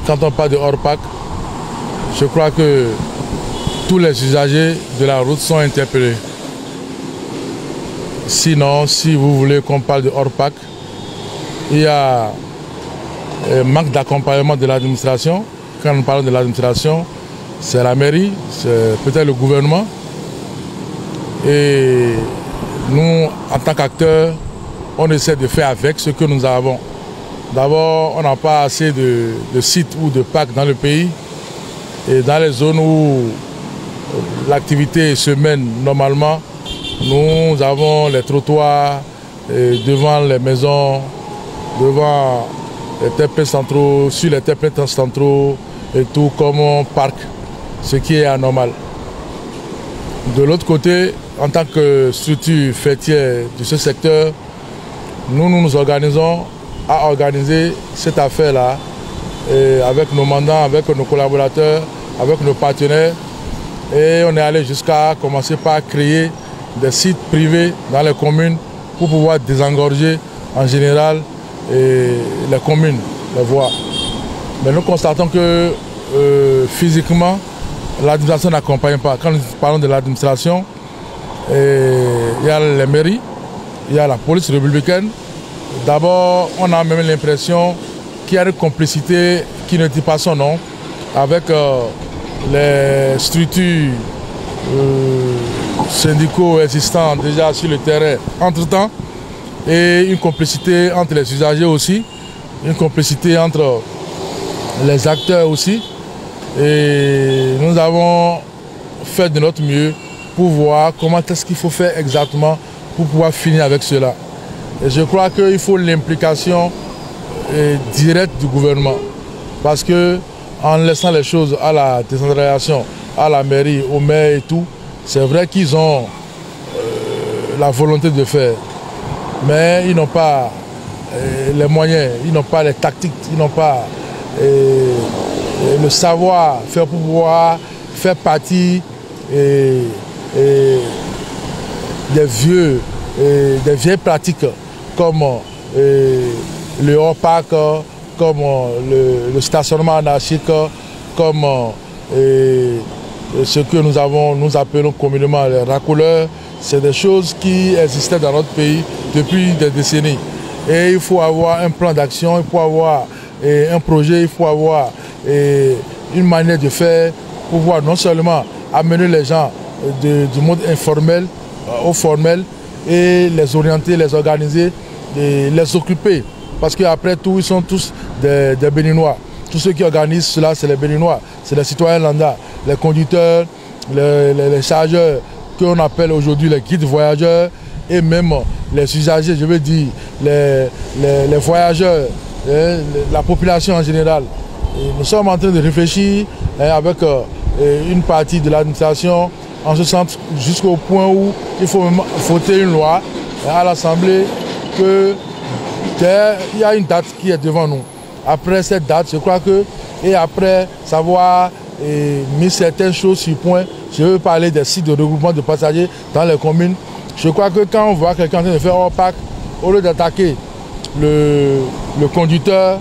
quand on parle de hors-parc, je crois que tous les usagers de la route sont interpellés. Sinon, si vous voulez qu'on parle de hors-parc, il y a un manque d'accompagnement de l'administration. Quand nous parlons de l'administration, c'est la mairie, c'est peut-être le gouvernement. Et nous, en tant qu'acteurs, on essaie de faire avec ce que nous avons. D'abord, on n'a pas assez de sites ou de parcs dans le pays. Et dans les zones où l'activité se mène normalement, nous avons les trottoirs devant les maisons, devant les terre-pleins centraux, sur les terre-pleins centraux et tout comme un parc, ce qui est anormal. De l'autre côté, en tant que structure fêtière de ce secteur, nous nous organisons à organiser cette affaire-là avec nos mandants, avec nos collaborateurs, avec nos partenaires. Et on est allé jusqu'à commencer par créer des sites privés dans les communes pour pouvoir désengorger en général les communes, les voies. Mais nous constatons que physiquement, l'administration n'accompagne pas. Quand nous parlons de l'administration, il y a les mairies, il y a la police républicaine. D'abord, on a même l'impression qu'il y a une complicité qui ne dit pas son nom avec les structures syndicaux existants déjà sur le terrain entre-temps et une complicité entre les usagers aussi, une complicité entre les acteurs aussi. Et nous avons fait de notre mieux pour voir comment est-ce qu'il faut faire exactement pour pouvoir finir avec cela. Et je crois qu'il faut l'implication directe du gouvernement. Parce que en laissant les choses à la décentralisation, à la mairie, au maire et tout, c'est vrai qu'ils ont la volonté de faire. Mais ils n'ont pas les moyens, ils n'ont pas les tactiques, ils n'ont pas le savoir-faire pour pouvoir faire partie des vieilles pratiques comme le hors-parc, comme le stationnement anarchique, comme ce que nous appelons communément les racoleurs. C'est des choses qui existaient dans notre pays depuis des décennies. Et il faut avoir un plan d'action, il faut avoir un projet, il faut avoir une manière de faire pour pouvoir non seulement amener les gens du monde informel au formel et les orienter, les organiser, et les occuper. Parce qu'après tout, ils sont tous des Béninois. Tous ceux qui organisent cela, c'est les Béninois, c'est les citoyens lambda, les conducteurs, les chargeurs, qu'on appelle aujourd'hui les guides voyageurs, et même les usagers, je veux dire, les voyageurs, la population en général. Et nous sommes en train de réfléchir avec une partie de l'administration en ce sens jusqu'au point où il faut même voter une loi à l'Assemblée qu'il y a une date qui est devant nous. Après cette date, je crois que, et après savoir mis certaines choses sur point, je veux parler des sites de regroupement de passagers dans les communes. Je crois que quand on voit quelqu'un en train de faire hors-parc, au lieu d'attaquer le conducteur,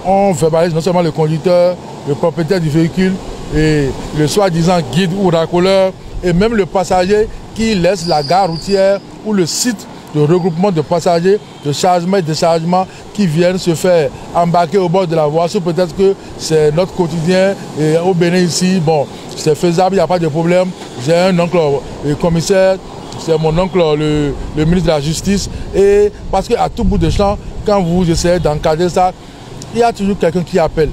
on verbalise non seulement le conducteur, le propriétaire du véhicule et le soi-disant guide ou racoleur et même le passager qui laisse la gare routière ou le site de regroupement de passagers, de chargement et de déchargement qui viennent se faire embarquer au bord de la voie. Peut-être que c'est notre quotidien et au Bénin ici, bon, c'est faisable, il n'y a pas de problème. J'ai un oncle commissaire, c'est mon oncle le ministre de la Justice. Et parce qu'à tout bout de champ, quand vous essayez d'encadrer ça, il y a toujours quelqu'un qui appelle.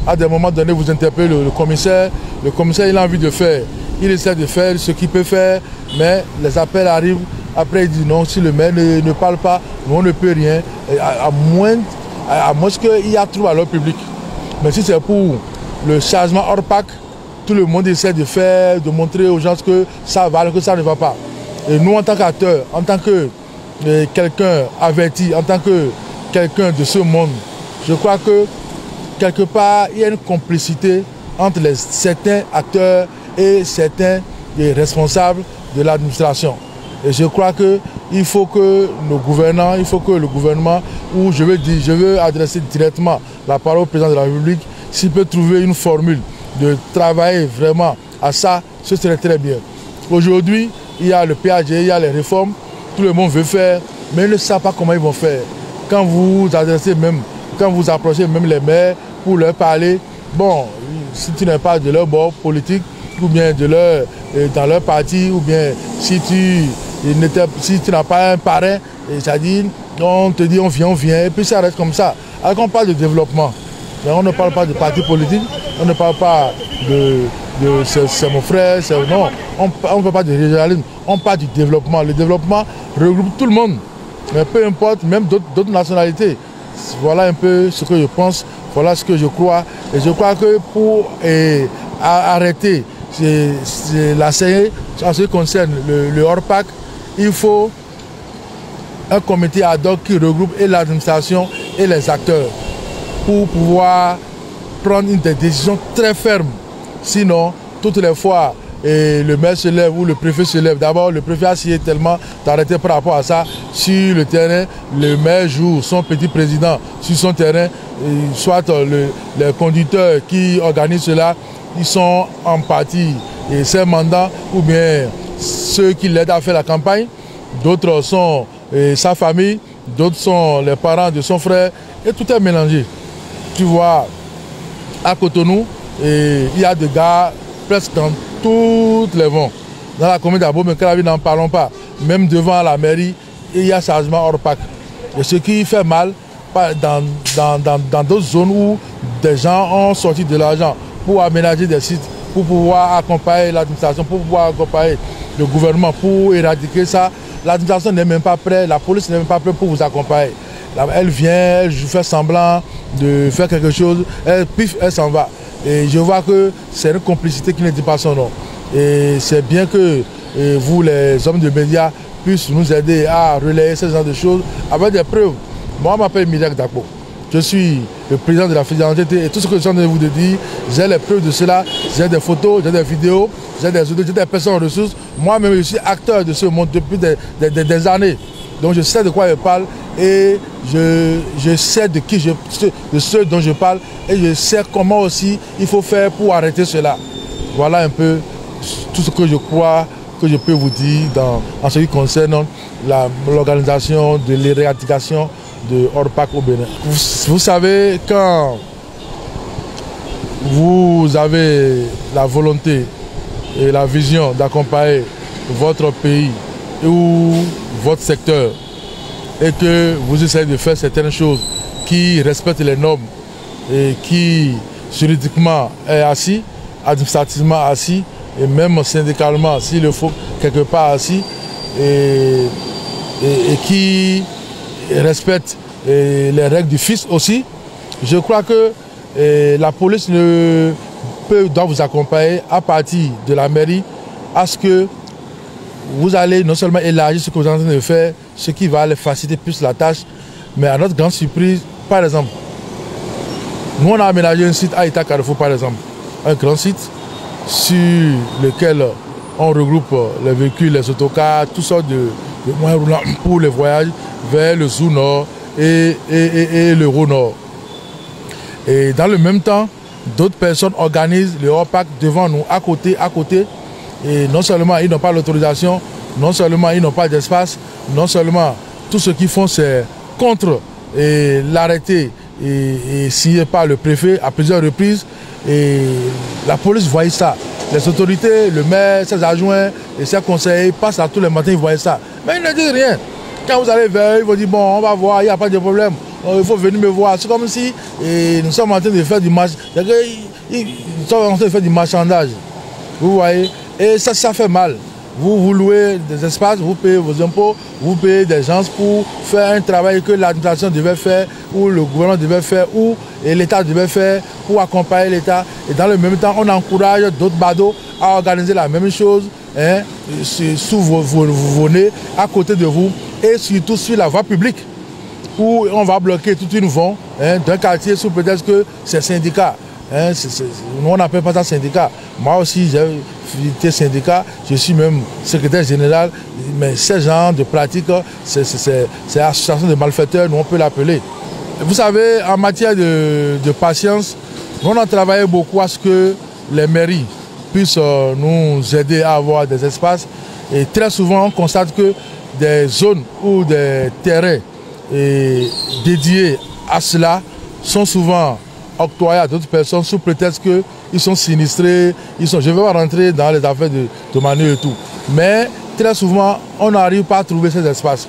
À des moments donnés, vous interpellez le commissaire il a envie de faire. Il essaie de faire ce qu'il peut faire, mais les appels arrivent. Après, il dit non, si le maire ne parle pas, nous, on ne peut rien, à moins qu'il y a trouble à l'ordre public. Mais si c'est pour le chargement hors parc, tout le monde essaie de faire, de montrer aux gens que ça va, que ça ne va pas. Et nous, en tant qu'acteurs, en tant que quelqu'un averti, en tant que quelqu'un de ce monde, je crois que quelque part, il y a une complicité entre certains acteurs et certains responsables de l'administration. Et je crois qu'il faut que nos gouvernants, il faut que le gouvernement, ou je veux adresser directement la parole au président de la République, s'il peut trouver une formule de travailler vraiment à ça, ce serait très bien. Aujourd'hui, il y a le PAG, il y a les réformes, tout le monde veut faire, mais ils ne savent pas comment ils vont faire. Quand vous adressez même, quand vous approchez même les maires pour leur parler, bon, si tu n'es pas de leur bord politique, ou bien dans leur parti, ou bien si tu n'as pas un parrain, c'est-à-dire on te dit on vient, et puis ça reste comme ça. Alors qu'on parle de développement, mais on ne parle pas de parti politique, on ne parle pas de c'est mon frère, non, on ne parle pas de régionalisme, on parle du développement. Le développement regroupe tout le monde, mais peu importe, même d'autres nationalités. Voilà un peu ce que je pense, voilà ce que je crois. Et je crois que pour arrêter la CE, en ce qui concerne le hors-pac, il faut un comité ad hoc qui regroupe et l'administration et les acteurs pour pouvoir prendre des décisions très fermes. Sinon, toutes les fois, le maire se lève ou le préfet se lève. D'abord, le préfet a essayé tellement d'arrêter par rapport à ça. Sur le terrain, le maire joue son petit président sur son terrain. Soit les conducteurs qui organisent cela, ils sont en partie ses mandats, ou bien ceux qui l'aident à faire la campagne. D'autres sont sa famille, d'autres sont les parents de son frère. Et tout est mélangé. Tu vois, à Cotonou, il y a des gars presque dans toutes les vents. Dans la commune d'Abomey, n'en parlons pas. Même devant la mairie, il y a changement hors pac. Et ce qui fait mal, dans d'autres zones où des gens ont sorti de l'argent pour aménager des sites, pour pouvoir accompagner l'administration, pour pouvoir accompagner le gouvernement, pour éradiquer ça. L'administration n'est même pas prête, la police n'est même pas prête pour vous accompagner. Elle vient, elle fait semblant de faire quelque chose, elle s'en va. Et je vois que c'est une complicité qui ne dit pas son nom. Et c'est bien que vous, les hommes de médias, puissiez nous aider à relayer ce genre de choses avec des preuves. Moi, je m'appelle Mirak Dakpo. Je suis le président de la fédéralité et tout ce que je suis en train de vous dire, j'ai les preuves de cela, j'ai des photos, j'ai des vidéos, j'ai des audios, j'ai des personnes en ressources. Moi-même, je suis acteur de ce monde depuis des années. Donc je sais de quoi je parle et je sais de ce dont je parle et je sais comment aussi il faut faire pour arrêter cela. Voilà un peu tout ce que je crois que je peux vous dire en ce qui concerne l'organisation de l'éradication de hors-pac au Bénin. Vous savez, quand vous avez la volonté et la vision d'accompagner votre pays ou votre secteur et que vous essayez de faire certaines choses qui respectent les normes et qui juridiquement est assis, administrativement assis et même syndicalement s'il le faut quelque part assis et qui respectent les règles du fisc aussi, je crois que la police doit vous accompagner à partir de la mairie à ce que vous allez non seulement élargir ce que vous êtes en train de faire, ce qui va aller faciliter plus la tâche, mais à notre grande surprise, par exemple, nous on a aménagé un site à Ita Carrefour, par exemple, un grand site sur lequel on regroupe les véhicules, les autocars, toutes sortes de moyens roulants pour les voyages vers le Zou Nord et l'Euro Nord. Et dans le même temps, d'autres personnes organisent le hors-pac devant nous, à côté. Et non seulement ils n'ont pas l'autorisation, non seulement ils n'ont pas d'espace, non seulement tout ce qu'ils font c'est contre l'arrêté signé par le préfet à plusieurs reprises. Et la police voyait ça. Les autorités, le maire, ses adjoints et ses conseillers passent à tous les matins, ils voient ça. Mais ils ne disent rien. Quand vous allez vers eux, ils vont dire bon, on va voir, il n'y a pas de problème. Il faut venir me voir. C'est comme si nous sommes en train de faire du marchandage. Vous voyez? Et ça fait mal. Vous louez des espaces, vous payez vos impôts, vous payez des gens pour faire un travail que l'administration devait faire, ou le gouvernement devait faire, ou l'État devait faire pour accompagner l'État. Et dans le même temps, on encourage d'autres badauds à organiser la même chose sous vos nez, à côté de vous, et surtout sur la voie publique, où on va bloquer toute une voie d'un quartier sous prétexte que c'est syndicat. Hein, nous, on n'appelle pas ça syndicat. Moi aussi, j'ai été syndicat, je suis même secrétaire général, mais ce genre de pratique, c'est association de malfaiteurs, nous on peut l'appeler. Vous savez, en matière de patience, on a travaillé beaucoup à ce que les mairies puissent nous aider à avoir des espaces. Et très souvent, on constate que des zones ou des terrains dédiés à cela sont souvent octroyés à d'autres personnes sous prétexte qu'ils sont sinistrés. Je ne vais pas rentrer dans les affaires de Manu et tout. Mais très souvent, on n'arrive pas à trouver ces espaces.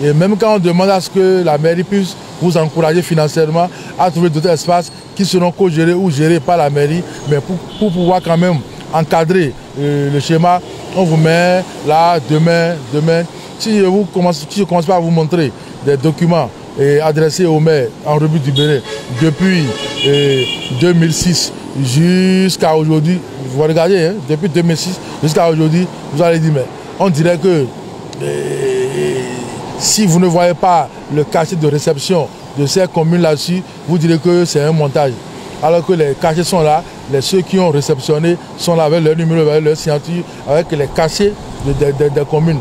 Et même quand on demande à ce que la mairie puisse vous encourager financièrement à trouver d'autres espaces qui seront co-gérés ou gérés par la mairie, mais pour pouvoir quand même encadrer le schéma, on vous met là, demain. Si je commence pas à vous montrer des documents adressés au maire en République du Bénin depuis 2006 jusqu'à aujourd'hui, vous regardez, hein, depuis 2006 jusqu'à aujourd'hui, vous allez dire, mais on dirait que si vous ne voyez pas le cachet de réception de ces communes là-dessus, vous direz que c'est un montage. Alors que les cachets sont là, ceux qui ont réceptionné sont là avec leur numéro, avec leur signature, avec les cachets des communes.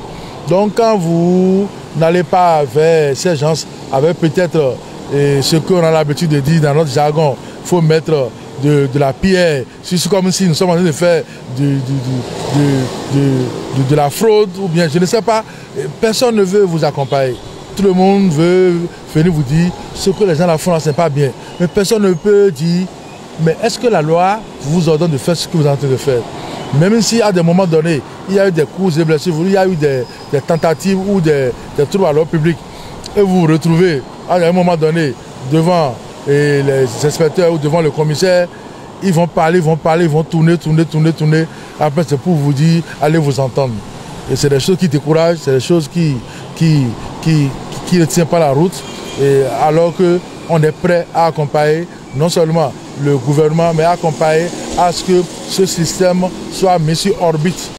Donc quand vous n'allez pas vers ces gens avec peut-être ce qu'on a l'habitude de dire dans notre jargon, il faut mettre de la pierre, c'est comme si nous sommes en train de faire de la fraude ou bien je ne sais pas, personne ne veut vous accompagner. Tout le monde veut venir vous dire ce que les gens la font là, ce n'est pas bien. Mais personne ne peut dire, mais est-ce que la loi vous ordonne de faire ce que vous êtes en train de faire? Même si à des moments donnés, il y a eu des coups et blessures, il y a eu des tentatives ou des troubles à l'ordre public, et vous vous retrouvez à un moment donné devant les inspecteurs ou devant le commissaire, ils vont parler, ils vont tourner. Après, c'est pour vous dire, allez vous entendre. Et c'est des choses qui découragent, c'est des choses qui ne tiennent pas la route, et alors qu'on est prêt à accompagner non seulement le gouvernement, mais à accompagner à ce que ce système soit mis sur orbite.